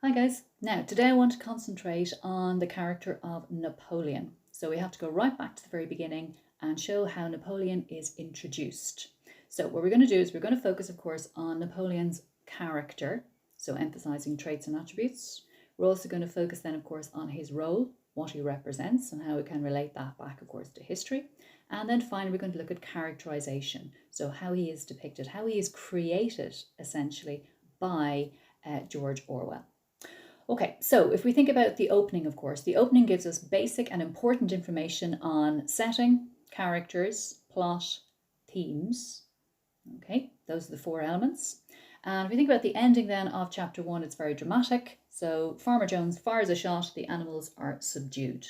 Hi guys. Now, today I want to concentrate on the character of Napoleon. So we have to go right back to the very beginning and show how Napoleon is introduced. So what we're going to do is we're going to focus, of course, on Napoleon's character, so emphasizing traits and attributes. We're also going to focus then, of course, on his role, what he represents, and how we can relate that back, of course, to history. And then finally, we're going to look at characterization, so how he is depicted, how he is created, essentially, by George Orwell. Okay, so if we think about the opening, of course, the opening gives us basic and important information on setting, characters, plot, themes. Okay, those are the four elements. And if we think about the ending then of chapter 1, it's very dramatic. So Farmer Jones fires a shot, the animals are subdued.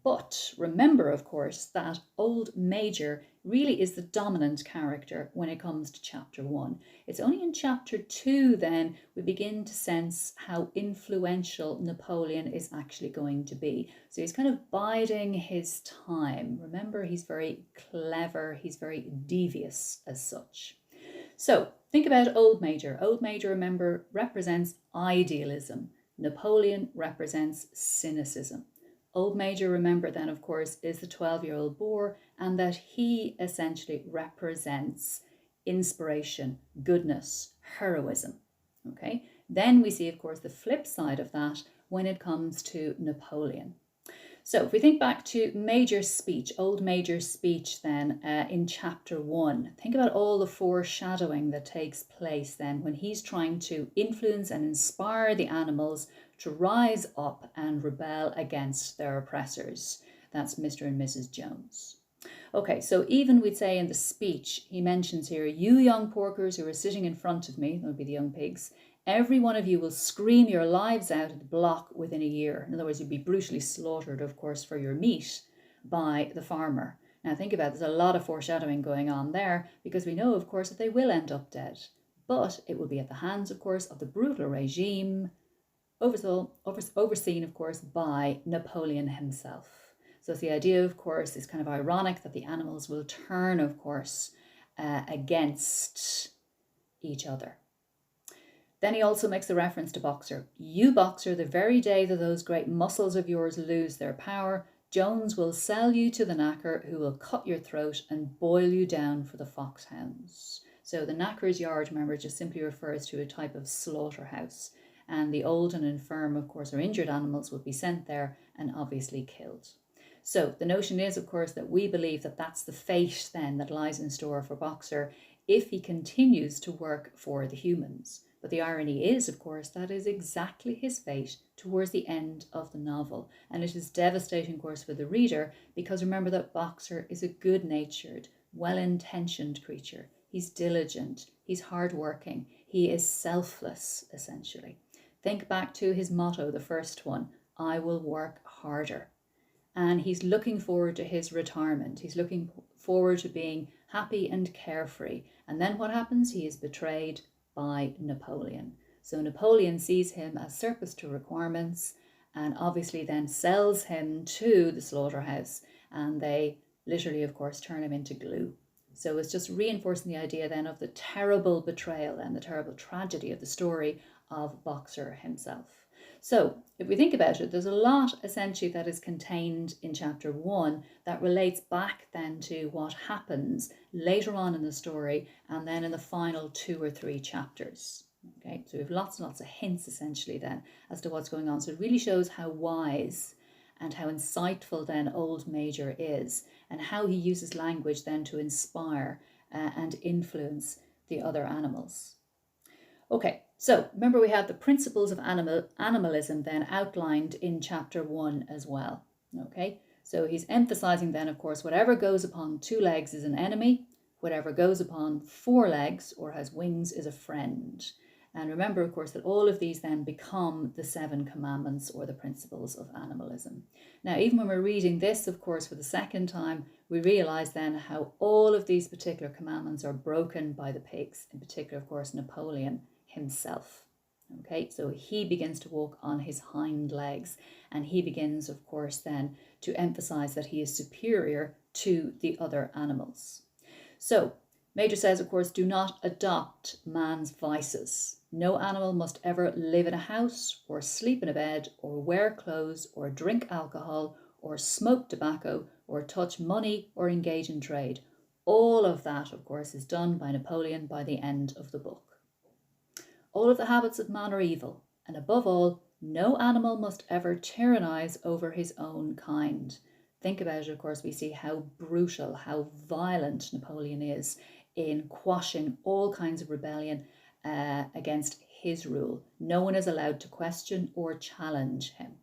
But remember, of course, that Old Major really is the dominant character when it comes to chapter 1. It's only in chapter 2 then we begin to sense how influential Napoleon is actually going to be. So he's kind of biding his time. Remember, he's very clever, he's very devious as such. So think about Old Major. Old Major, remember, represents idealism. Napoleon represents cynicism. Old Major, remember then, of course, is the 12-year-old Boer, and that he essentially represents inspiration, goodness, heroism. Okay, then we see, of course, the flip side of that when it comes to Napoleon. So if we think back to Major's speech, Old Major's speech then in chapter 1, think about all the foreshadowing that takes place then when he's trying to influence and inspire the animals to rise up and rebel against their oppressors. That's Mr. and Mrs. Jones. Okay, so even we'd say in the speech, he mentions here, you young porkers who are sitting in front of me, that would be the young pigs, every one of you will scream your lives out at the block within a year. In other words, you'd be brutally slaughtered, of course, for your meat by the farmer. Now think about it, there's a lot of foreshadowing going on there because we know, of course, that they will end up dead. But it will be at the hands, of course, of the brutal regime, overseen, of course, by Napoleon himself. So it's the idea, of course, is kind of ironic that the animals will turn, of course, against each other. Then he also makes a reference to Boxer. You, Boxer, the very day that those great muscles of yours lose their power, Jones will sell you to the knacker who will cut your throat and boil you down for the foxhounds. So the knacker's yard, remember, just simply refers to a type of slaughterhouse. And the old and infirm, of course, or injured animals would be sent there and obviously killed. So the notion is, of course, that we believe that that's the fate then that lies in store for Boxer if he continues to work for the humans. But the irony is, of course, that is exactly his fate towards the end of the novel. And it is devastating, of course, for the reader, because remember that Boxer is a good-natured, well-intentioned creature. He's diligent, he's hardworking, he is selfless, essentially. Think back to his motto, the first one, I will work harder. And he's looking forward to his retirement. He's looking forward to being happy and carefree. And then what happens? He is betrayed by Napoleon. So Napoleon sees him as surplus to requirements and obviously then sells him to the slaughterhouse, and they literally, of course, turn him into glue. So it's just reinforcing the idea then of the terrible betrayal and the terrible tragedy of the story of Boxer himself. So if we think about it, there's a lot essentially that is contained in chapter 1 that relates back then to what happens later on in the story and then in the final 2 or 3 chapters. Okay, so we have lots and lots of hints essentially then as to what's going on. So it really shows how wise and how insightful then Old Major is and how he uses language then to inspire and influence the other animals. Okay, so remember we have the principles of animalism then outlined in chapter 1 as well. Okay, so he's emphasizing then, of course, whatever goes upon 2 legs is an enemy, whatever goes upon 4 legs or has wings is a friend. And remember, of course, that all of these then become the 7 commandments or the principles of animalism. Now, even when we're reading this, of course, for the second time, we realize then how all of these particular commandments are broken by the pigs, in particular, of course, Napoleon himself. Okay, so he begins to walk on his hind legs, and he begins, of course, then to emphasize that he is superior to the other animals. So Major says, of course, do not adopt man's vices. No animal must ever live in a house or sleep in a bed or wear clothes or drink alcohol or smoke tobacco or touch money or engage in trade. All of that, of course, is done by Napoleon by the end of the book. All of the habits of man are evil, and above all, no animal must ever tyrannize over his own kind. Think about it, of course, we see how brutal, how violent Napoleon is in quashing all kinds of rebellion against his rule. No one is allowed to question or challenge him.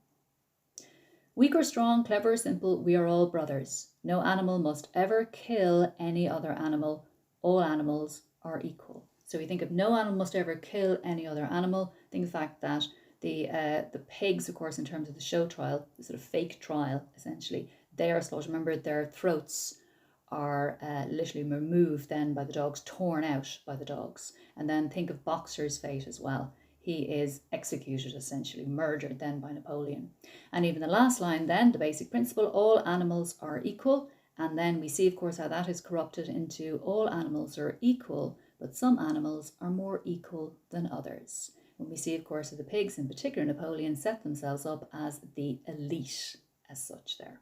Weak or strong, clever or simple, we are all brothers. No animal must ever kill any other animal. All animals are equal. So we think of no animal must ever kill any other animal. Think of the fact that the pigs, of course, in terms of the show trial, the sort of fake trial, essentially, they are slaughtered. Remember, their throats are literally removed then by the dogs, torn out by the dogs. And then think of Boxer's fate as well. He is executed, essentially, murdered then by Napoleon. And even the last line then, the basic principle, all animals are equal. And then we see, of course, how that is corrupted into all animals are equal, but some animals are more equal than others. When we see, of course, that the pigs, in particular Napoleon, set themselves up as the elite as such there.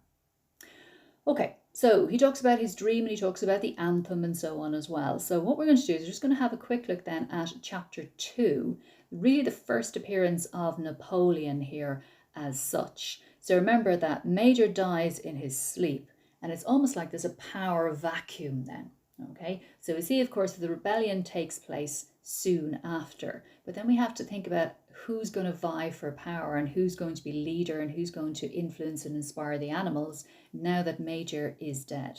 Okay, so he talks about his dream and he talks about the anthem and so on as well. So what we're going to do is we're just going to have a quick look then at chapter 2, really the first appearance of Napoleon here as such. So remember that Major dies in his sleep, and it's almost like there's a power vacuum then. Okay, so we see, of course, the rebellion takes place soon after, but then we have to think about who's going to vie for power and who's going to be leader and who's going to influence and inspire the animals now that Major is dead.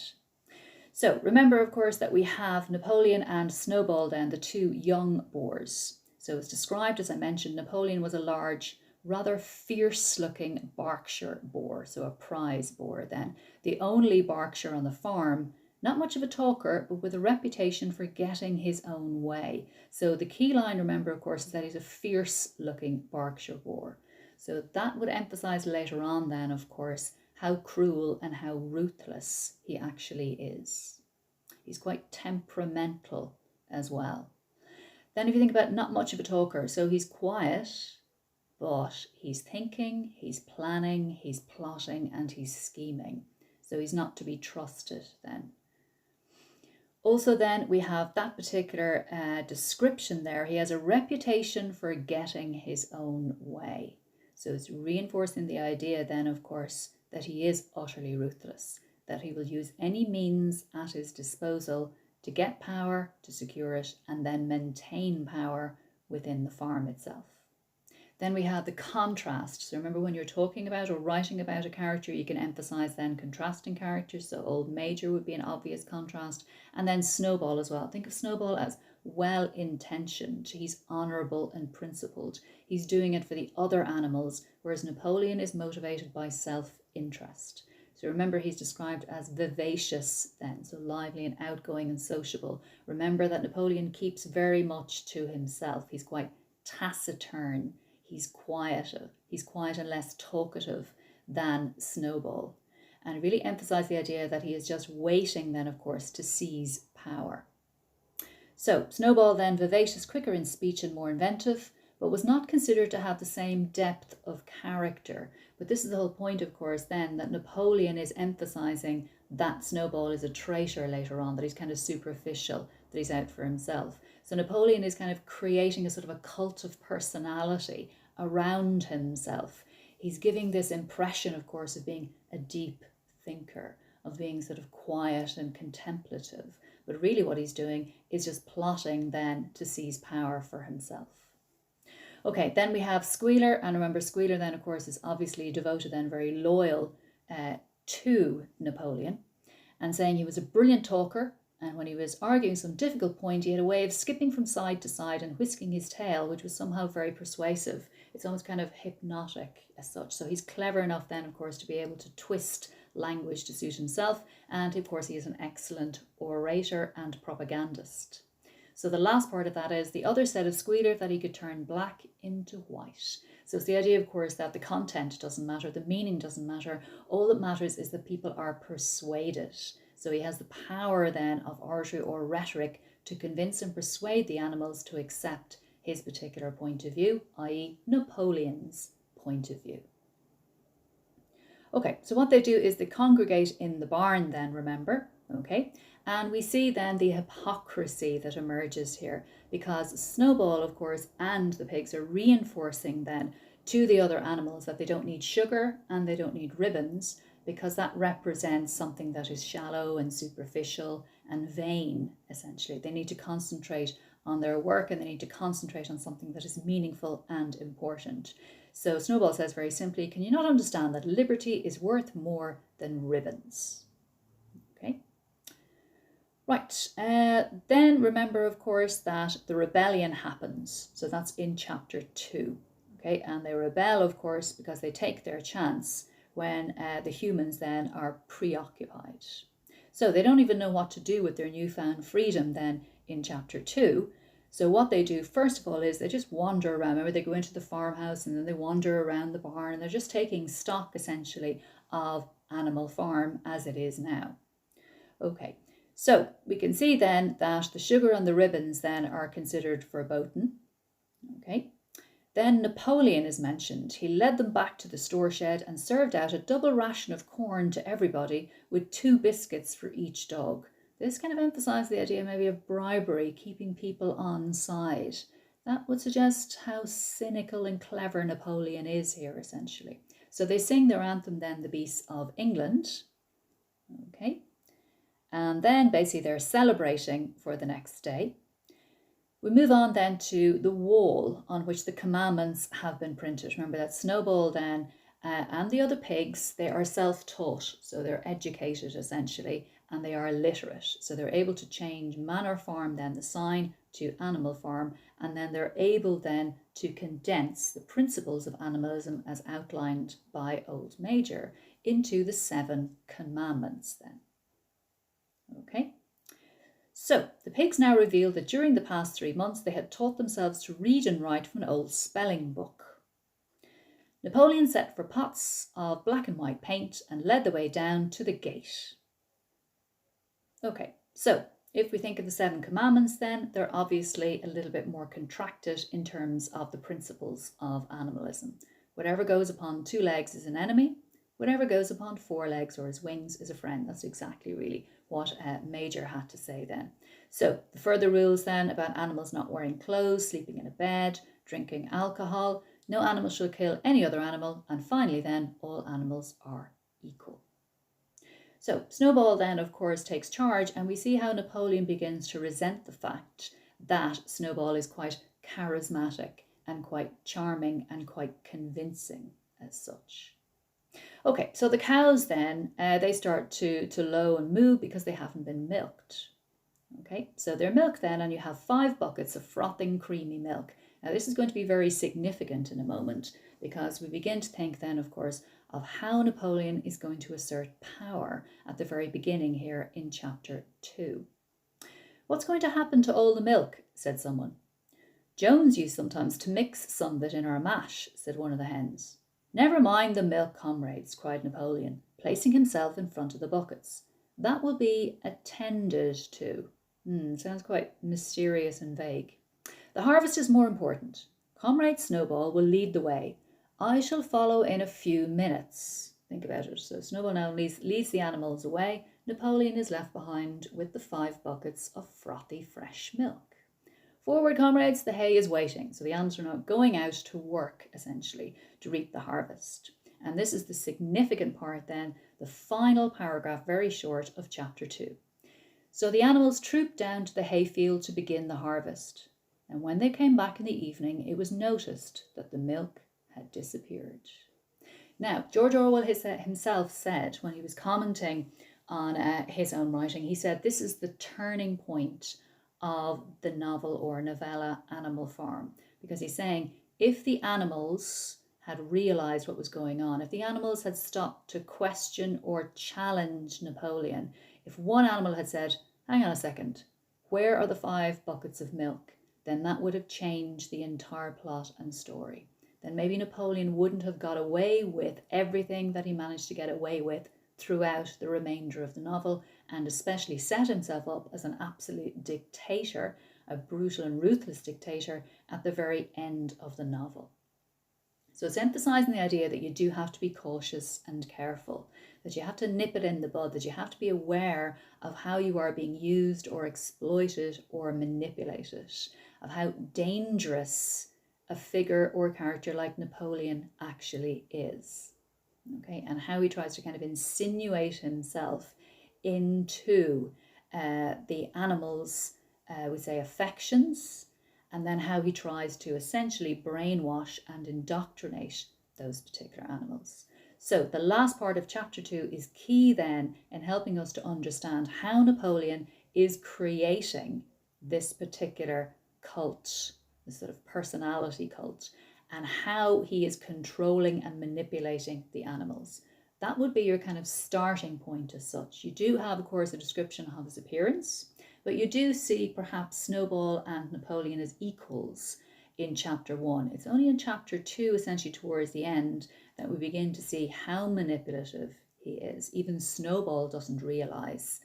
So remember, of course, that we have Napoleon and Snowball then, the two young boars. So it's described, as I mentioned, Napoleon was a large, rather fierce-looking Berkshire boar, so a prize boar then, the only Berkshire on the farm. Not much of a talker, but with a reputation for getting his own way. So the key line, remember, of course, is that he's a fierce-looking Berkshire boar. So that would emphasize later on then, of course, how cruel and how ruthless he actually is. He's quite temperamental as well. Then if you think about not much of a talker, so he's quiet, but he's thinking, he's planning, he's plotting, and he's scheming. So he's not to be trusted then. Also then we have that particular description there. He has a reputation for getting his own way. So it's reinforcing the idea then, of course, that he is utterly ruthless, that he will use any means at his disposal to get power, to secure it, and then maintain power within the farm itself. Then we have the contrast. So remember, when you're talking about or writing about a character, you can emphasize then contrasting characters. So old Major would be an obvious contrast. And then Snowball as well. Think of Snowball as well-intentioned. He's honourable and principled. He's doing it for the other animals, whereas Napoleon is motivated by self-interest. So remember, he's described as vivacious then, so lively and outgoing and sociable. Remember that Napoleon keeps very much to himself. He's quite taciturn. He's quiet and less talkative than Snowball. And really emphasize the idea that he is just waiting then, of course, to seize power. So Snowball then vivacious, quicker in speech and more inventive, but was not considered to have the same depth of character. But this is the whole point, of course, then, that Napoleon is emphasizing that Snowball is a traitor later on, that he's kind of superficial, that he's out for himself. So Napoleon is kind of creating a sort of a cult of personality around himself. He's giving this impression, of course, of being a deep thinker, of being sort of quiet and contemplative. But really what he's doing is just plotting then to seize power for himself. Okay, then we have Squealer, and remember Squealer then, of course, is obviously devoted and very loyal to Napoleon, and saying he was a brilliant talker, and when he was arguing some difficult point, he had a way of skipping from side to side and whisking his tail, which was somehow very persuasive. It's almost kind of hypnotic as such. So he's clever enough then, of course, to be able to twist language to suit himself, and of course he is an excellent orator and propagandist. So the last part of that is the other said of Squealer that he could turn black into white. So it's the idea, of course, that the content doesn't matter, the meaning doesn't matter. All that matters is that people are persuaded. So he has the power then of oratory or rhetoric to convince and persuade the animals to accept his particular point of view, i.e. Napoleon's point of view. Okay, so what they do is they congregate in the barn then, remember, okay? And we see then the hypocrisy that emerges here, because Snowball, of course, and the pigs are reinforcing then to the other animals that they don't need sugar and they don't need ribbons, because that represents something that is shallow and superficial and vain, essentially. They need to concentrate on their work and they need to concentrate on something that is meaningful and important. So Snowball says very simply, can you not understand that liberty is worth more than ribbons? Okay. Right. Then remember, of course, that the rebellion happens. So that's in chapter 2. Okay. And they rebel, of course, because they take their chance when the humans then are preoccupied. So they don't even know what to do with their newfound freedom then in chapter 2. So what they do, first of all, is they just wander around. Remember, they go into the farmhouse and then they wander around the barn and they're just taking stock, essentially, of Animal Farm as it is now. Okay, so we can see then that the sugar and the ribbons then are considered verboten. Okay, then Napoleon is mentioned. He led them back to the store shed and served out a double ration of corn to everybody with 2 biscuits for each dog. This kind of emphasised the idea maybe of bribery, keeping people on side. That would suggest how cynical and clever Napoleon is here, essentially. So they sing their anthem then, The Beasts of England. Okay. And then basically they're celebrating for the next day. We move on then to the wall on which the commandments have been printed. Remember that Snowball then and the other pigs, they are self-taught. So they're educated, essentially, and they are literate. So they're able to change Manor Farm, then the sign, to Animal Farm, and then they're able then to condense the principles of animalism as outlined by Old Major into the 7 commandments then. Okay, so the pigs now reveal that during the past 3 months they had taught themselves to read and write from an old spelling book. Napoleon set for pots of black and white paint and led the way down to the gate. Okay, so if we think of the 7 commandments then, they're obviously a little bit more contracted in terms of the principles of animalism. Whatever goes upon 2 legs is an enemy. Whatever goes upon 4 legs or his wings is a friend. That's exactly really what Major had to say then. So the further rules then about animals not wearing clothes, sleeping in a bed, drinking alcohol, no animal shall kill any other animal, and finally then, all animals are equal. So Snowball then, of course, takes charge, and we see how Napoleon begins to resent the fact that Snowball is quite charismatic and quite charming and quite convincing as such. Okay, so the cows then, they start to low and moo because they haven't been milked. Okay, so they're milked then, and you have 5 buckets of frothing, creamy milk. Now, this is going to be very significant in a moment because we begin to think then, of course, of how Napoleon is going to assert power at the very beginning here in chapter 2. What's going to happen to all the milk? Said someone. Jones used sometimes to mix some of it in our mash, said one of the hens. Never mind the milk, comrades, cried Napoleon, placing himself in front of the buckets. That will be attended to. Sounds quite mysterious and vague. The harvest is more important. Comrade Snowball will lead the way. I shall follow in a few minutes. Think about it. So Snowball now leads the animals away. Napoleon is left behind with the 5 buckets of frothy fresh milk. Forward, comrades, the hay is waiting. So the animals are now going out to work, essentially, to reap the harvest. And this is the significant part then, the final paragraph, very short, of chapter 2. So the animals trooped down to the hayfield to begin the harvest. And when they came back in the evening, it was noticed that the milk had disappeared. Now, George Orwell himself said, when he was commenting on his own writing, he said, this is the turning point of the novel or novella Animal Farm. Because he's saying, if the animals had realised what was going on, if the animals had stopped to question or challenge Napoleon, if one animal had said, hang on a second, where are the 5 buckets of milk? Then that would have changed the entire plot and story. Then maybe Napoleon wouldn't have got away with everything that he managed to get away with throughout the remainder of the novel, and especially set himself up as an absolute dictator a brutal and ruthless dictator at the very end of the novel. So it's emphasizing the idea that you do have to be cautious and careful, that you have to nip it in the bud, that you have to be aware of how you are being used or exploited or manipulated, of how dangerous a figure or character like Napoleon actually is. Okay, and how he tries to kind of insinuate himself into the animals, we say, affections, and then how he tries to essentially brainwash and indoctrinate those particular animals. So the last part of chapter 2 is key then in helping us to understand how Napoleon is creating this particular cult, this sort of personality cult, and how he is controlling and manipulating the animals. That would be your kind of starting point as such. You do have, of course, a description of his appearance, but you do see perhaps Snowball and Napoleon as equals in chapter 1. It's only in chapter 2, essentially towards the end, that we begin to see how manipulative he is. Even Snowball doesn't realise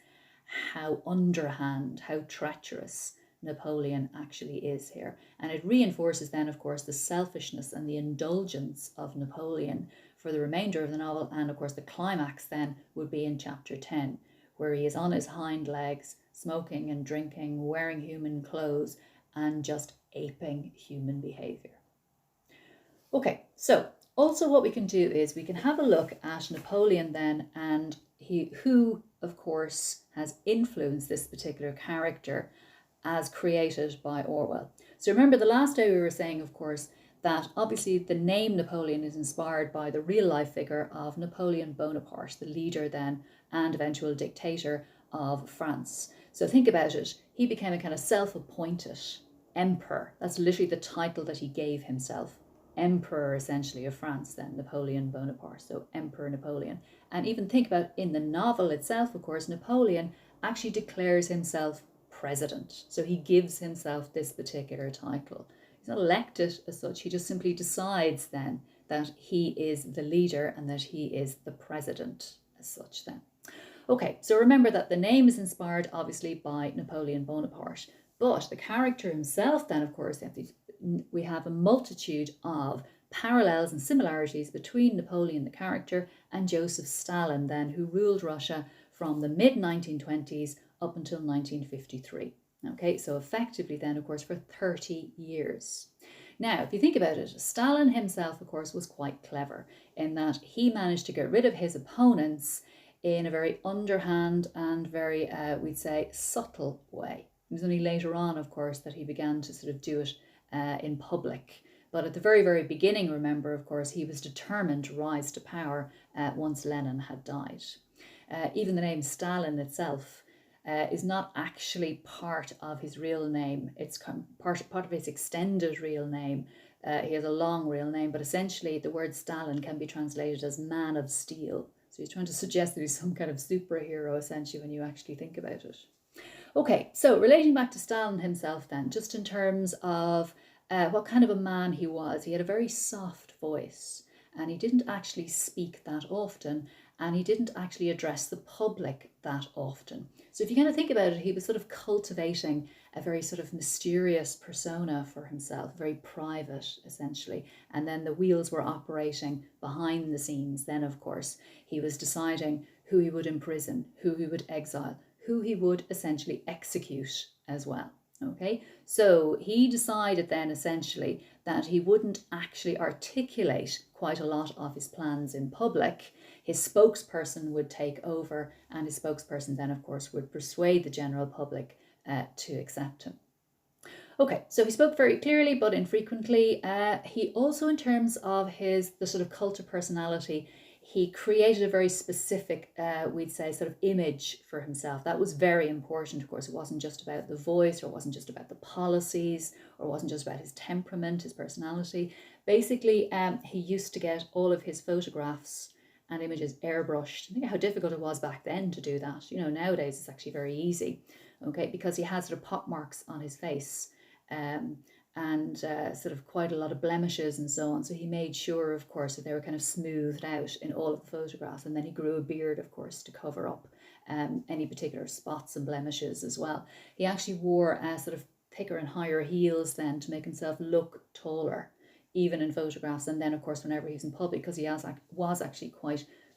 how underhand, how treacherous Napoleon actually is here. And it reinforces then, of course, the selfishness and the indulgence of Napoleon for the remainder of the novel. And of course, the climax then would be in chapter 10, where he is on his hind legs, smoking and drinking, wearing human clothes, and just aping human behavior. Okay, so also what we can do is we can have a look at Napoleon then, and who, of course, has influenced this particular character as created by Orwell. So remember the last day we were saying, of course, that obviously the name Napoleon is inspired by the real life figure of Napoleon Bonaparte, the leader then and eventual dictator of France. So think about it. He became a kind of self-appointed emperor. That's literally the title that he gave himself. Emperor, essentially, of France then, Napoleon Bonaparte. So Emperor Napoleon. And even think about in the novel itself, of course, Napoleon actually declares himself president. So he gives himself this particular title. He's not elected as such. He just simply decides then that he is the leader and that he is the president as such then. Okay, so remember that the name is inspired obviously by Napoleon Bonaparte, but the character himself then, of course, we have a multitude of parallels and similarities between Napoleon the character and Joseph Stalin then, who ruled Russia from the mid-1920s up until 1953. Okay, so effectively then, of course, for 30 years. Now, if you think about it, Stalin himself, of course, was quite clever in that he managed to get rid of his opponents in a very underhand and very, we'd say, subtle way. It was only later on, of course, that he began to sort of do it in public. But at the very, very beginning, remember, of course, he was determined to rise to power once Lenin had died. Even the name Stalin itself is not actually part of his real name. It's part of his extended real name. He has a long real name, but essentially the word Stalin can be translated as man of steel. So he's trying to suggest that he's some kind of superhero, essentially, when you actually think about it. Okay, so relating back to Stalin himself then, just in terms of what kind of a man he was. He had a very soft voice, and he didn't actually speak that often, and he didn't actually address the public that often. So if you kind of think about it, he was sort of cultivating a very sort of mysterious persona for himself, very private, essentially. And then the wheels were operating behind the scenes. Then, of course, he was deciding who he would imprison, who he would exile, who he would essentially execute as well. Okay, so he decided then essentially that he wouldn't actually articulate quite a lot of his plans in public. His spokesperson would take over, and his spokesperson then, of course, would persuade the general public to accept him. Okay, so he spoke very clearly but infrequently. He also, in terms of the sort of cult of personality, he created a very specific, we'd say, sort of image for himself. That was very important, of course. It wasn't just about the voice, or it wasn't just about the policies, or it wasn't just about his temperament, his personality. Basically, he used to get all of his photographs and images airbrushed. Think how difficult it was back then to do that. You know, nowadays it's actually very easy, okay, because he has sort of pock marks on his face. And sort of quite a lot of blemishes and so on. So he made sure, of course, that they were kind of smoothed out in all of the photographs. And then he grew a beard, of course, to cover up any particular spots and blemishes as well. He actually wore sort of thicker and higher heels then to make himself look taller, even in photographs. And then, of course, whenever he was in public, because he was actually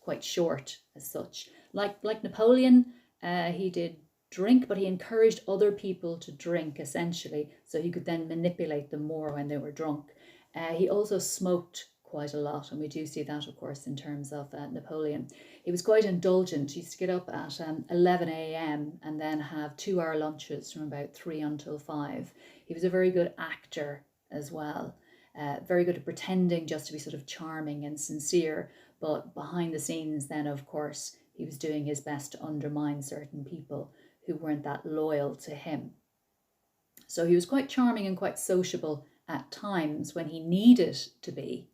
quite short as such. Like Napoleon, he did drink, but he encouraged other people to drink essentially, so he could then manipulate them more when they were drunk. He also smoked quite a lot, and we do see that, of course, in terms of Napoleon. He was quite indulgent. He used to get up at 11 a.m. and then have 2 hour lunches from about 3 until 5. He was a very good actor as well, very good at pretending just to be sort of charming and sincere, but behind the scenes then, of course, he was doing his best to undermine certain people who weren't that loyal to him. So he was quite charming and quite sociable at times when he needed to be,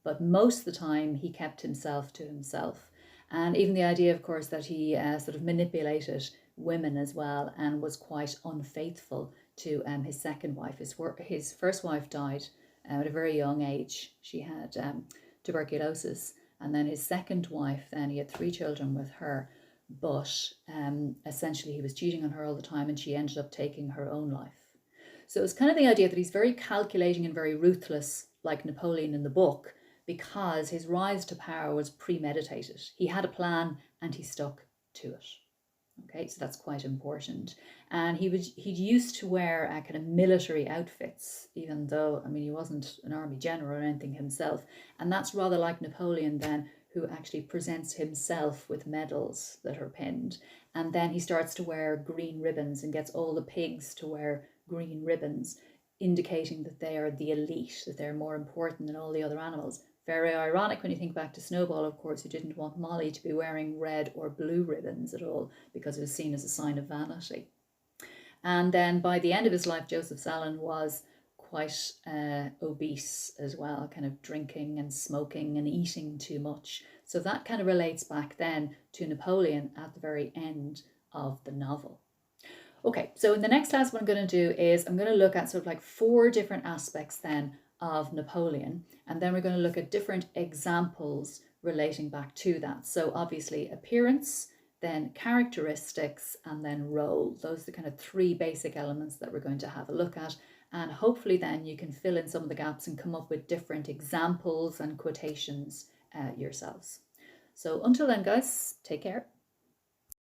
but most of the time he kept himself to himself. And even the idea, of course, that he sort of manipulated women as well and was quite unfaithful to his second wife. His first wife died at a very young age. She had tuberculosis. And then his second wife, then he had 3 children with her. But essentially he was cheating on her all the time, and she ended up taking her own life. So it's kind of the idea that he's very calculating and very ruthless, like Napoleon in the book, because his rise to power was premeditated. He had a plan and he stuck to it. Okay, so that's quite important. And he used to wear kind of military outfits, even though, I mean, he wasn't an army general or anything himself. And that's rather like Napoleon then, who actually presents himself with medals that are pinned. And then he starts to wear green ribbons and gets all the pigs to wear green ribbons, indicating that they are the elite, that they're more important than all the other animals. Very ironic when you think back to Snowball, of course, who didn't want Molly to be wearing red or blue ribbons at all because it was seen as a sign of vanity. And then by the end of his life, Joseph Stalin was quite obese as well, kind of drinking and smoking and eating too much. So that kind of relates back then to Napoleon at the very end of the novel. Okay, so in the next class, what I'm going to do is I'm going to look at sort of like 4 different aspects then of Napoleon, and then we're going to look at different examples relating back to that. So obviously appearance, then characteristics, and then role. Those are the kind of 3 basic elements that we're going to have a look at, and hopefully then you can fill in some of the gaps and come up with different examples and quotations yourselves. So until then, guys, take care.